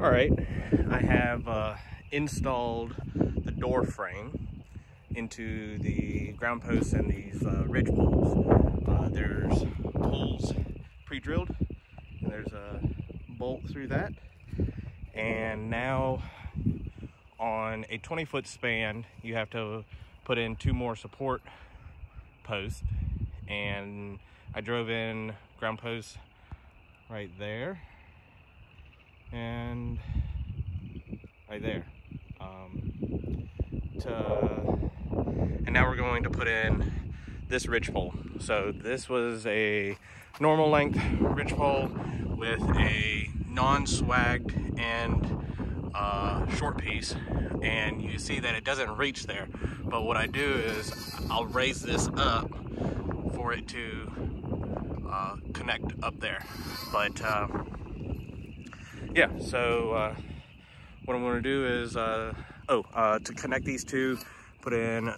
All right, I have installed the door frame into the ground posts and these ridge poles. There's poles pre-drilled, and there's a bolt through that. And now on a 20-foot span, you have to put in 2 more support posts. And I drove in ground posts right there and right there. And now we're going to put in this ridge pole. So this was a normal length ridge pole with a non-swagged and short piece, and you see that it doesn't reach there. But what I do is I'll raise this up for it to connect up there. But yeah, so what I'm going to do is to connect these two, put in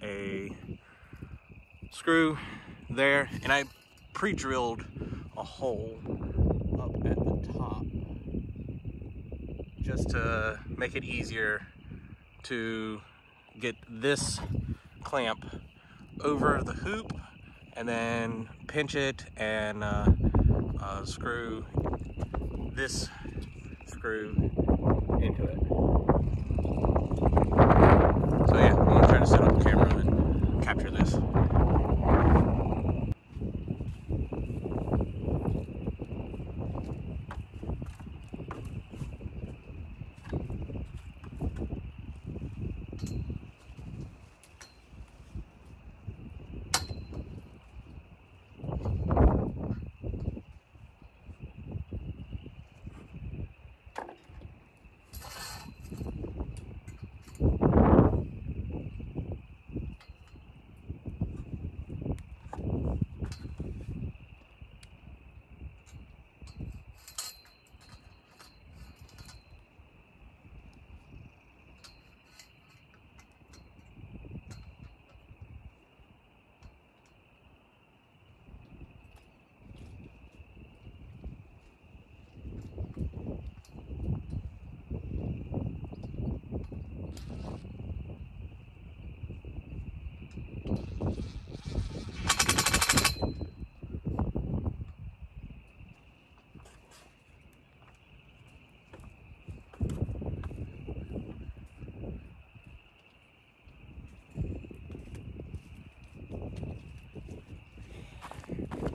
a screw there, and I pre-drilled a hole up at the top just to make it easier to get this clamp over the hoop and then pinch it and screw this screw into it. So yeah, I'm gonna try to set up the camera and capture this.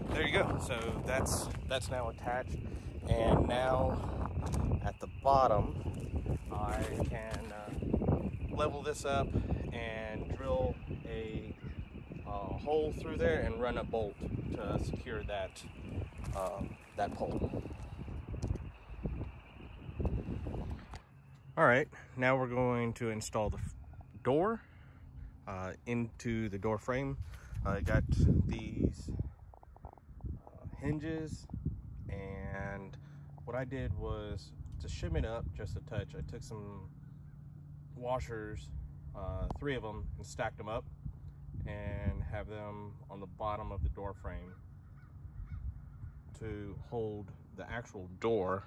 There you go. So that's now attached, and now at the bottom I can level this up and drill a hole through there and run a bolt to secure that that pole. All right, now we're going to install the door into the door frame. I got these hinges, and what I did was to shim it up just a touch. I took some washers, 3 of them, and stacked them up and have them on the bottom of the door frame to hold the actual door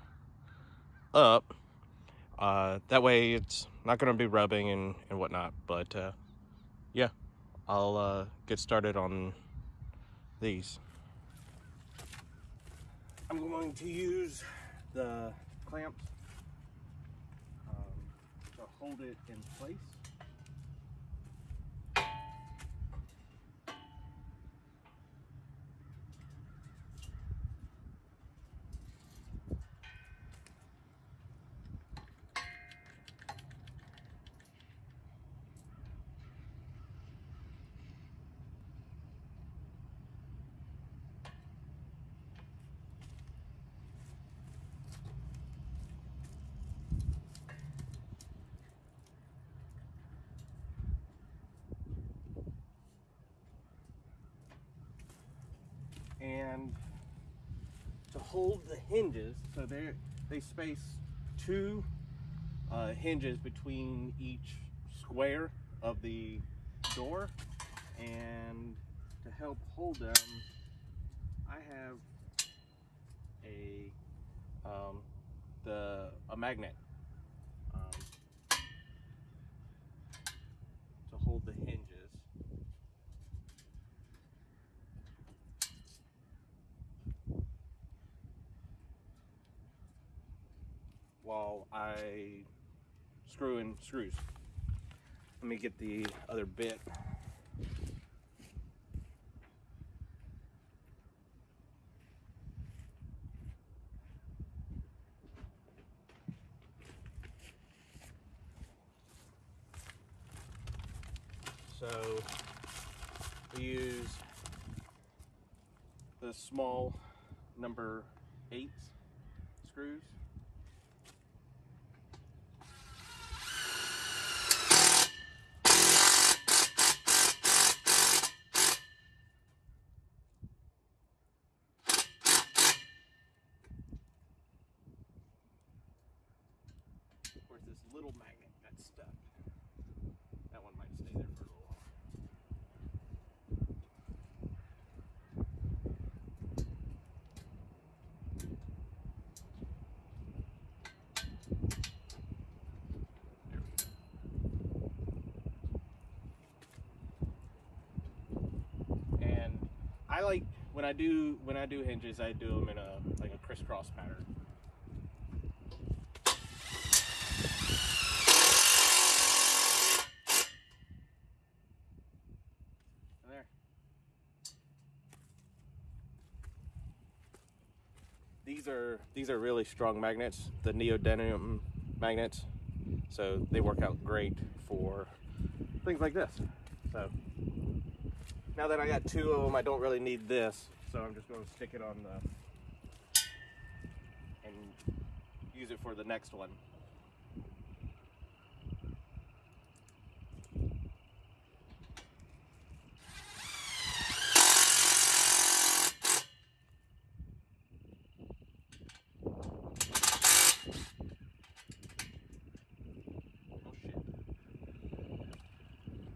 up. That way it's not going to be rubbing and whatnot. But yeah, I'll get started on these. I'm going to use the clamps to hold it in place. And to hold the hinges, so they space 2 hinges between each square of the door, and to help hold them I have a a magnet to hold the hinges. While I screw in screws. Let me get the other bit. So we use the small number 8 screws. Of course, this little magnet got stuck. That one might stay there for a little while. And I like when I do hinges, I do them in a crisscross pattern. There. These are really strong magnets, the neodymium magnets. So they work out great for things like this. So now that I got 2 of them, I don't really need this. So I'm just going to stick it on and use it for the next one.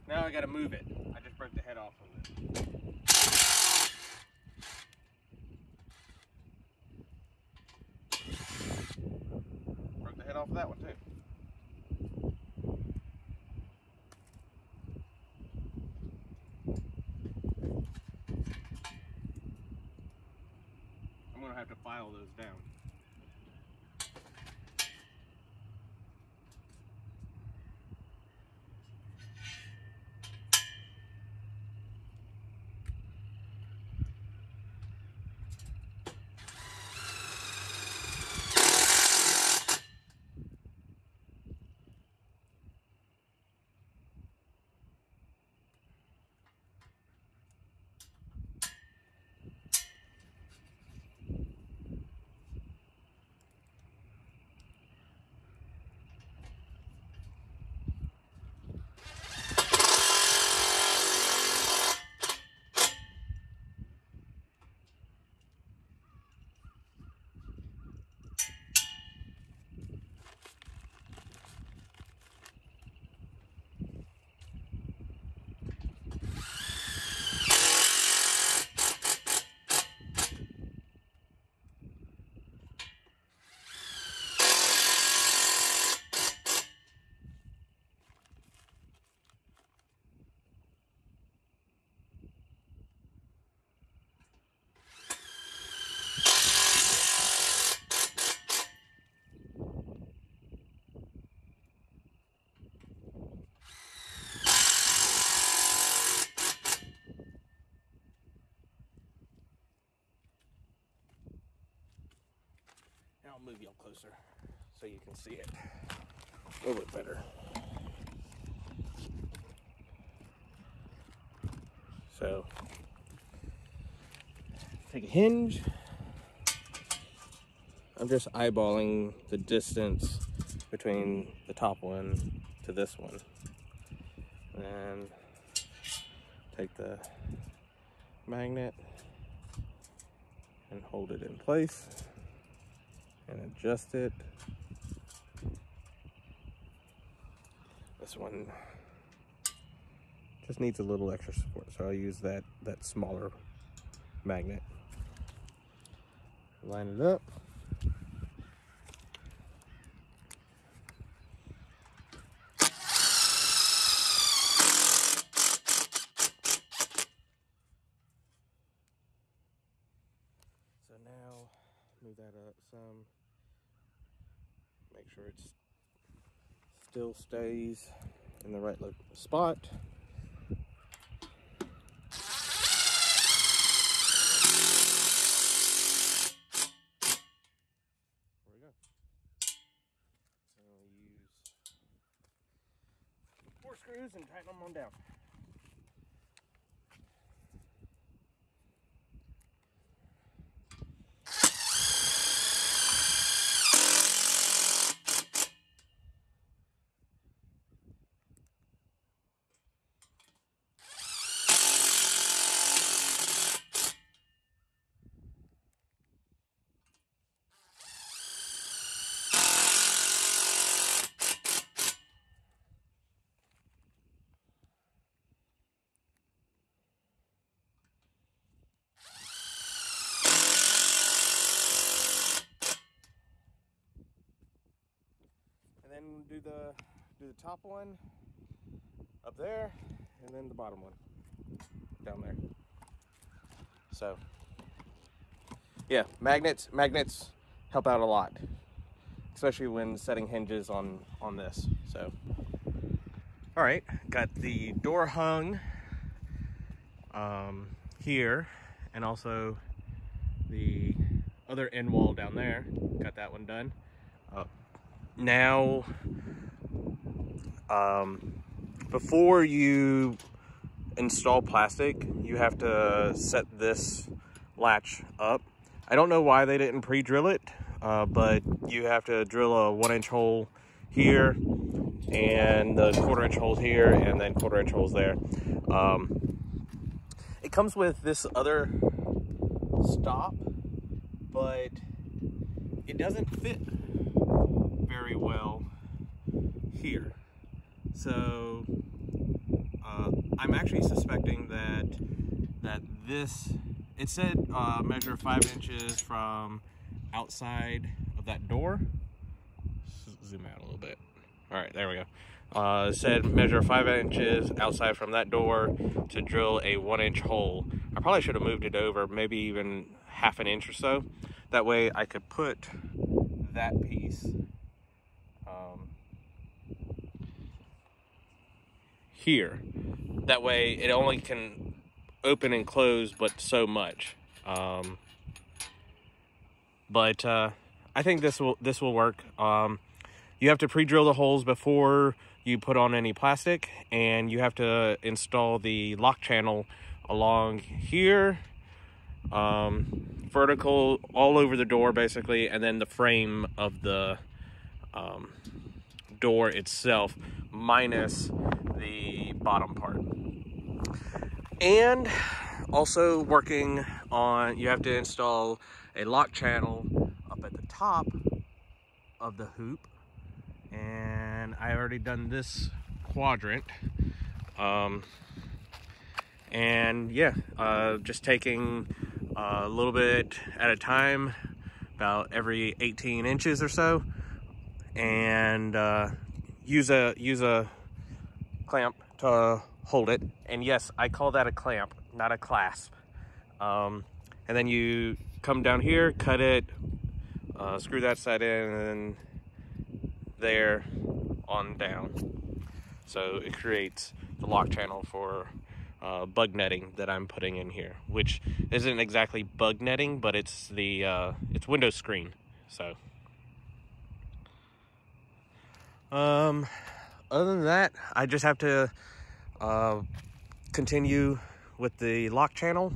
Now I gotta move it. I just broke the head off of it. Broke the head off of that one too. I'm gonna have to file those down. Now I'll move you up closer so you can see it a little bit better. So, take a hinge. I'm just eyeballing the distance between the top one to this one. And take the magnet and hold it in place and adjust it. This one just needs a little extra support, so I'll use that smaller magnet. Line it up. some, make sure it still stays in the right spot. There we go. And I'll use 4 screws and tighten them on down. And then do the top one up there, and then the bottom one down there. So yeah, magnets help out a lot, especially when setting hinges on this. So all right, got the door hung here, and also the other end wall down there. Got that one done. Now, before you install plastic, you have to set this latch up. I don't know why they didn't pre-drill it, but you have to drill a 1-inch hole here, and the 1/4-inch holes here, and then 1/4-inch holes there. It comes with this other stop, but it doesn't fit very well here. So I'm actually suspecting that this, it said measure 5 inches from outside of that door. Zoom out a little bit. All right, there we go. It said measure 5 inches outside from that door to drill a 1-inch hole. I probably should have moved it over, maybe even 1/2 inch or so. That way I could put that piece here. That way it only can open and close but so much. But I think this will work. You have to pre-drill the holes before you put on any plastic, and you have to install the lock channel along here, vertical all over the door basically, and then the frame of the door itself minus the bottom part. And also working on, you have to install a lock channel up at the top of the hoop, and I already done this quadrant. And yeah, just taking a little bit at a time, about every 18 inches or so, and use a clamp to hold it. And yes, I call that a clamp, not a clasp. And then you come down here, cut it, screw that side in, and then there on down. So it creates the lock channel for bug netting that I'm putting in here, which isn't exactly bug netting, but it's the it's window screen. So other than that, I just have to continue with the lock channel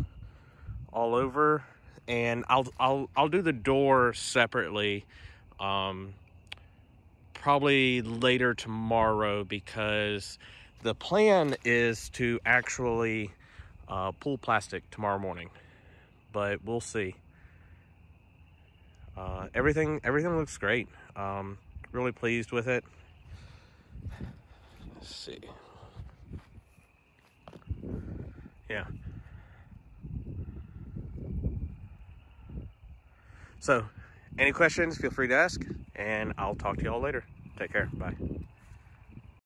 all over, and I'll do the door separately, probably later tomorrow, because the plan is to actually pull plastic tomorrow morning, but we'll see. Everything looks great. Really pleased with it. Let's see. Yeah. So, any questions, feel free to ask, and I'll talk to y'all later. Take care. Bye.